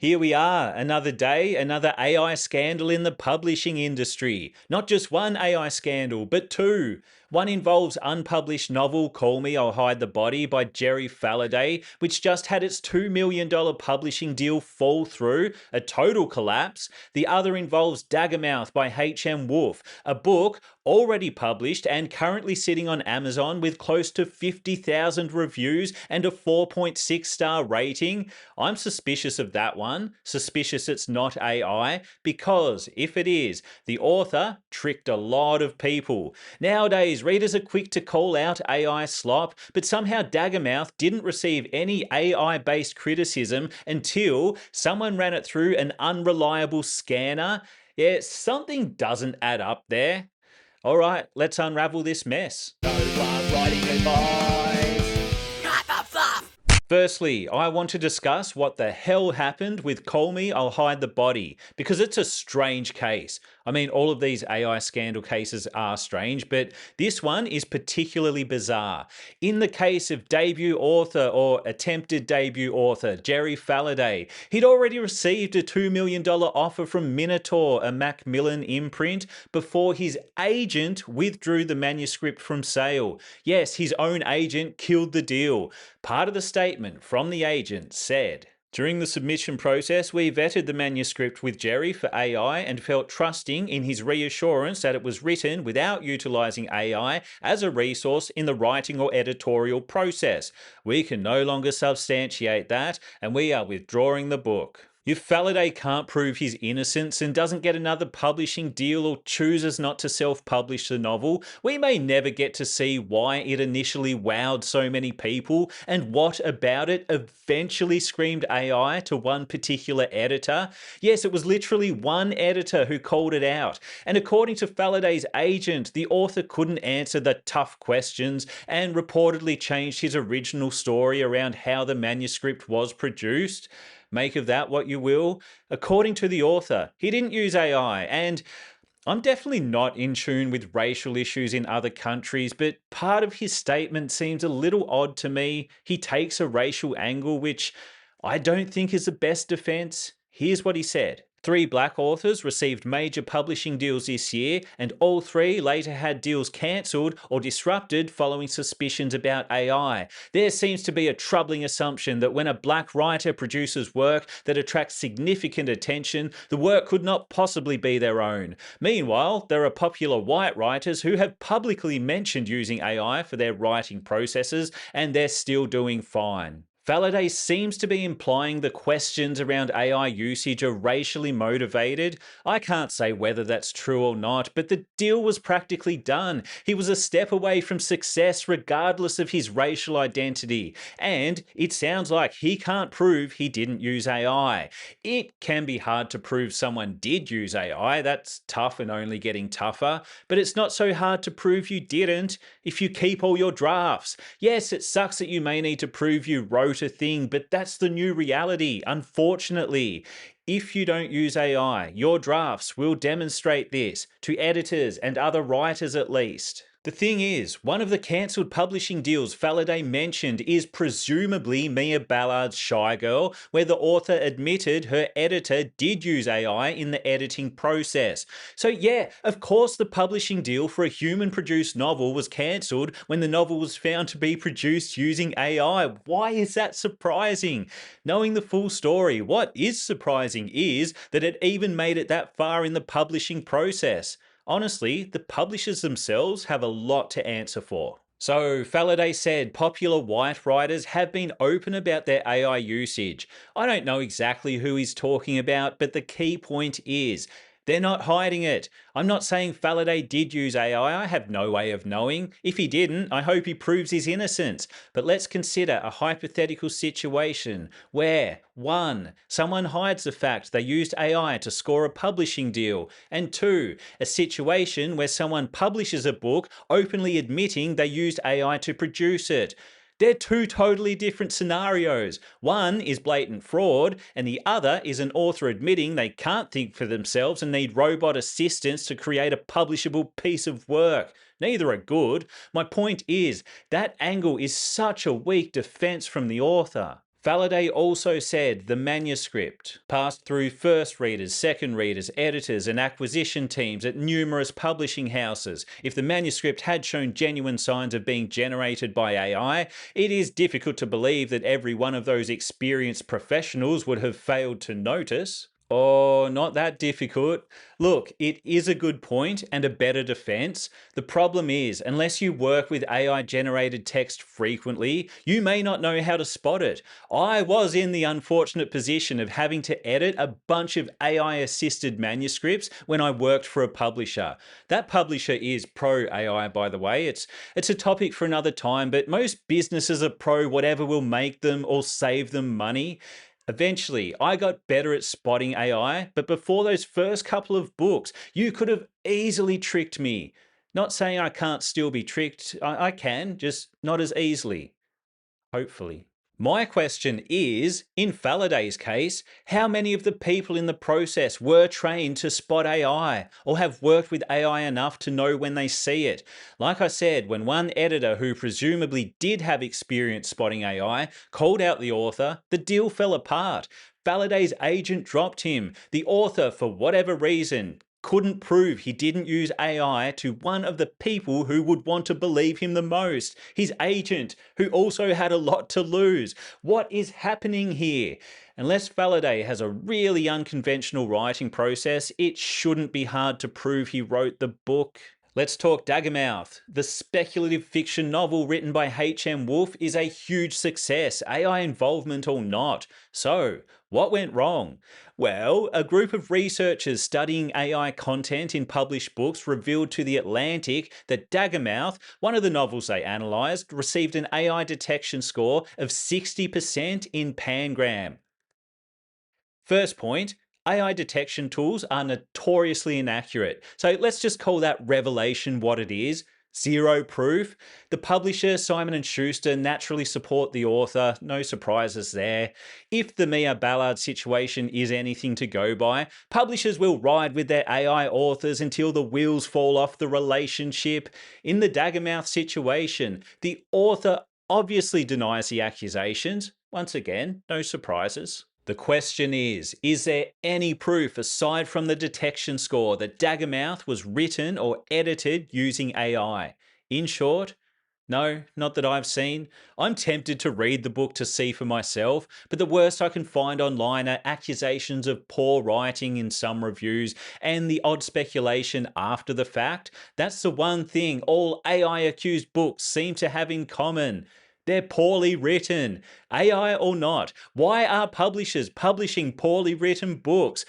Here we are, another day, another AI scandal in the publishing industry. Not just one AI scandal, but two. One involves unpublished novel Call Me, I'll Hide the Body by Jerry Falliday, which just had its $2 million publishing deal fall through, a total collapse. The other involves Daggermouth by H.M. Wolf, a book already published and currently sitting on Amazon with close to 50,000 reviews and a 4.6-star rating. I'm suspicious of that one, suspicious it's not AI, because if it is, the author tricked a lot of people. Nowadays, readers are quick to call out AI slop, but somehow Daggermouth didn't receive any AI-based criticism until someone ran it through an unreliable scanner. Yeah, something doesn't add up there. All right, let's unravel this mess. No one writing advice. Firstly, I want to discuss what the hell happened with Call Me, I'll Hide the Body, because it's a strange case. I mean, all of these AI scandal cases are strange, but this one is particularly bizarre. In the case of debut author or attempted debut author Jerry Falliday, he'd already received a $2 million offer from Minotaur, a Macmillan imprint, before his agent withdrew the manuscript from sale. Yes, his own agent killed the deal. Part of the statement from the agent said, "During the submission process, we vetted the manuscript with Jerry for AI and felt trusting in his reassurance that it was written without utilizing AI as a resource in the writing or editorial process. We can no longer substantiate that, and we are withdrawing the book." If Falliday can't prove his innocence and doesn't get another publishing deal or chooses not to self-publish the novel, we may never get to see why it initially wowed so many people and what about it eventually screamed AI to one particular editor. Yes, it was literally one editor who called it out. And according to Falliday's agent, the author couldn't answer the tough questions and reportedly changed his original story around how the manuscript was produced. Make of that what you will. According to the author, he didn't use AI, and I'm definitely not in tune with racial issues in other countries, but part of his statement seems a little odd to me. He takes a racial angle, which I don't think is the best defense. Here's what he said. 3 black authors received major publishing deals this year, and all 3 later had deals cancelled or disrupted following suspicions about AI. There seems to be a troubling assumption that when a black writer produces work that attracts significant attention, the work could not possibly be their own. Meanwhile, there are popular white writers who have publicly mentioned using AI for their writing processes, and they're still doing fine. Falliday seems to be implying the questions around AI usage are racially motivated. I can't say whether that's true or not, but the deal was practically done. He was a step away from success regardless of his racial identity. And it sounds like he can't prove he didn't use AI. It can be hard to prove someone did use AI. That's tough and only getting tougher. But it's not so hard to prove you didn't if you keep all your drafts. Yes, it sucks that you may need to prove you wrote a thing, but that's the new reality, unfortunately. If you don't use AI, your drafts will demonstrate this, to editors and other writers at least. The thing is, one of the cancelled publishing deals Falliday mentioned is presumably Mia Ballard's Shy Girl, where the author admitted her editor did use AI in the editing process. So yeah, of course the publishing deal for a human-produced novel was cancelled when the novel was found to be produced using AI. Why is that surprising? Knowing the full story, what is surprising is that it even made it that far in the publishing process. Honestly, the publishers themselves have a lot to answer for. So, Falliday said popular white writers have been open about their AI usage. I don't know exactly who he's talking about, but the key point is, they're not hiding it. I'm not saying Falliday did use AI, I have no way of knowing. If he didn't, I hope he proves his innocence. But let's consider a hypothetical situation where 1. Someone hides the fact they used AI to score a publishing deal, and 2. A situation where someone publishes a book openly admitting they used AI to produce it. They're 2 totally different scenarios. One is blatant fraud, and the other is an author admitting they can't think for themselves and need robot assistance to create a publishable piece of work. Neither are good. My point is, that angle is such a weak defense from the author. Falliday also said the manuscript passed through first readers, second readers, editors, and acquisition teams at numerous publishing houses. If the manuscript had shown genuine signs of being generated by AI, it is difficult to believe that every one of those experienced professionals would have failed to notice. Oh, not that difficult. Look, it is a good point and a better defense. The problem is, unless you work with AI generated text frequently, you may not know how to spot it. I was in the unfortunate position of having to edit a bunch of AI assisted manuscripts when I worked for a publisher. That publisher is pro AI, by the way. It's a topic for another time, but most businesses are pro whatever will make them or save them money. Eventually, I got better at spotting AI, but before those first couple of books, you could have easily tricked me. Not saying I can't still be tricked, I can, just not as easily. Hopefully. My question is, in Falliday's case, how many of the people in the process were trained to spot AI or have worked with AI enough to know when they see it? Like I said, when one editor who presumably did have experience spotting AI called out the author, the deal fell apart. Falliday's agent dropped him. The author, for whatever reason, couldn't prove he didn't use AI to one of the people who would want to believe him the most, his agent, who also had a lot to lose. What is happening here? Unless Falliday has a really unconventional writing process, it shouldn't be hard to prove he wrote the book. Let's talk Daggermouth. The speculative fiction novel written by H.M. Wolf is a huge success, AI involvement or not. So, what went wrong? Well, a group of researchers studying AI content in published books revealed to The Atlantic that Daggermouth, one of the novels they analysed, received an AI detection score of 60% in Pangram. First point, AI detection tools are notoriously inaccurate. So let's just call that revelation what it is. Zero proof. The publisher, Simon & Schuster, naturally support the author. No surprises there. If the Mia Ballard situation is anything to go by, publishers will ride with their AI authors until the wheels fall off the relationship. In the Daggermouth situation, the author obviously denies the accusations. Once again, no surprises. The question is there any proof aside from the detection score that Daggermouth was written or edited using AI? In short, no, not that I've seen. I'm tempted to read the book to see for myself, but the worst I can find online are accusations of poor writing in some reviews and the odd speculation after the fact. That's the one thing all AI accused books seem to have in common. They're poorly written. AI or not, why are publishers publishing poorly written books?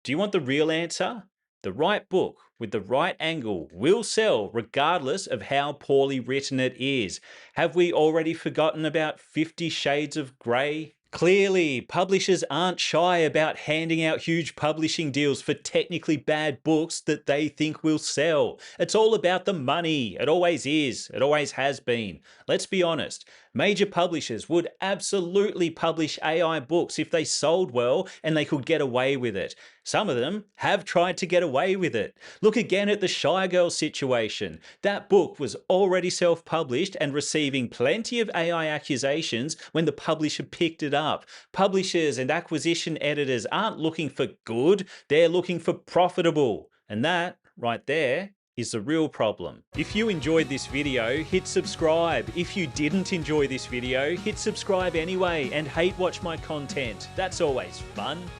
Do you want the real answer? The right book with the right angle will sell regardless of how poorly written it is. Have we already forgotten about 50 Shades of Grey? Clearly, publishers aren't shy about handing out huge publishing deals for technically bad books that they think will sell. It's all about the money. It always is. It always has been. Let's be honest. Major publishers would absolutely publish AI books if they sold well and they could get away with it. Some of them have tried to get away with it. Look again at the Shy Girl situation. That book was already self-published and receiving plenty of AI accusations when the publisher picked it up. Publishers and acquisition editors aren't looking for good, they're looking for profitable. And that, right there, is the real problem. If you enjoyed this video, hit subscribe. If you didn't enjoy this video, hit subscribe anyway and hate watch my content. That's always fun.